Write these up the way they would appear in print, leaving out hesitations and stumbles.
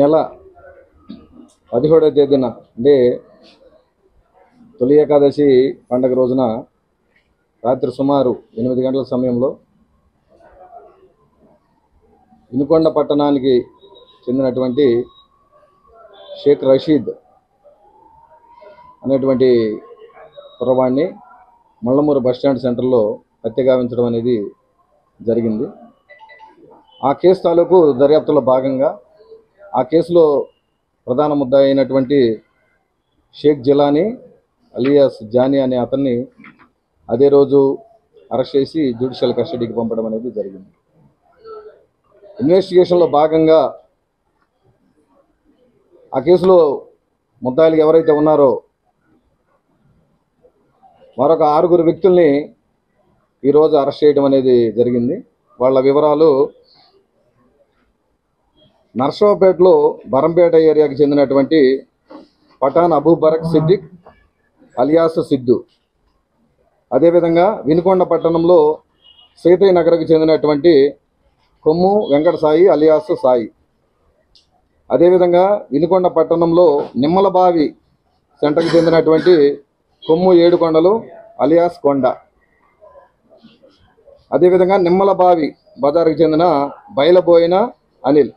నెల 17వ తేదీన అంటే తొలి ఏకాదశి పండగ రోజున రాత్రి సుమారు 8 గంటల సమయంలో వినుకొండ పట్టణానికి చెందినటువంటి షేక్ రషీద్ అనేటువంటి కుర్రవాడిని ముళ్ళమూరు బస్టాండ్ సెంటర్లో హత్యగావించడం అనేది జరిగింది. ఆ కేసు తాలూకు దర్యాప్తులో భాగంగా ఆ కేసులో ప్రధాన ముద్దాయి అయినటువంటి షేక్ జిలానీ అలియాస్ జానీ అనే అతన్ని అదే రోజు అరెస్ట్ చేసి జ్యుడిషియల్ కస్టడీకి పంపడం అనేది జరిగింది. ఇన్వెస్టిగేషన్లో భాగంగా ఆ కేసులో ముద్దాయిలు ఎవరైతే ఉన్నారో మరొక 6 వ్యక్తుల్ని ఈరోజు అరెస్ట్ చేయడం అనేది జరిగింది. వాళ్ళ వివరాలు నర్సరావుపేటలో బరంపేట ఏరియాకి చెందినటువంటి పఠాన్ అబూబరక్ సిద్దిక్ అలియాస్ సిద్దు, అదేవిధంగా వినుకొండ పట్టణంలో సీతయ్య నగర్కి చెందినటువంటి కొమ్ము వెంకట సాయి అలియాస్ సాయి, అదేవిధంగా వినుకొండ పట్టణంలో నిమ్మలబావి సెంటర్కి చెందినటువంటి కొమ్ము ఏడుకొండలు అలియాస్ కొండ, అదేవిధంగా నిమ్మలబావి బజార్కి చెందిన బయలబోయిన అనిల్,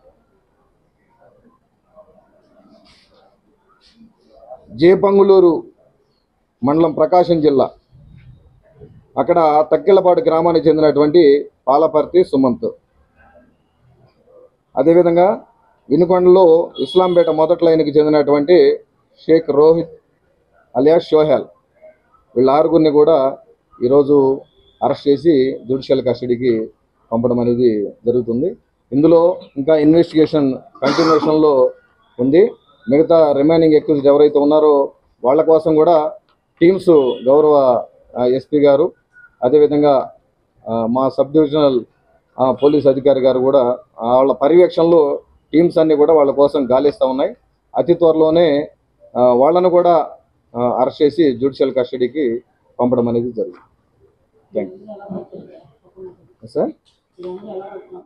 జేపంగులూరు మండలం ప్రకాశం జిల్లా అక్కడ తక్కిలపాడు గ్రామానికి చెందినటువంటి పాలపర్తి సుమంత్, అదేవిధంగా వినుకొండలో ఇస్లాంపేట మొదటి లైన్కి చెందినటువంటి షేక్ రోహిత్ అలియాస్ షోహెల్, వీళ్ళ 6 కూడా ఈరోజు అరెస్ట్ చేసి జ్యుడిషియల్ కస్టడీకి పంపడం అనేది జరుగుతుంది. ఇందులో ఇంకా ఇన్వెస్టిగేషన్ కంటిన్యూషన్లో ఉంది. మిగతా రిమైనింగ్ అక్యూజ్డ్ ఎవరైతే ఉన్నారో వాళ్ళ కోసం కూడా టీమ్స్ గౌరవ ఎస్పీ గారు, అదేవిధంగా మా సబ్ డివిజనల్ పోలీస్ అధికారి గారు కూడా వాళ్ళ పర్యవేక్షణలో టీమ్స్ అన్నీ కూడా వాళ్ళ కోసం గాలిస్తూ ఉన్నాయి. అతి త్వరలోనే వాళ్ళను కూడా అరెస్ట్ చేసి జ్యుడిషియల్ కస్టడీకి పంపడం అనేది జరుగుతుంది. Thank you sir.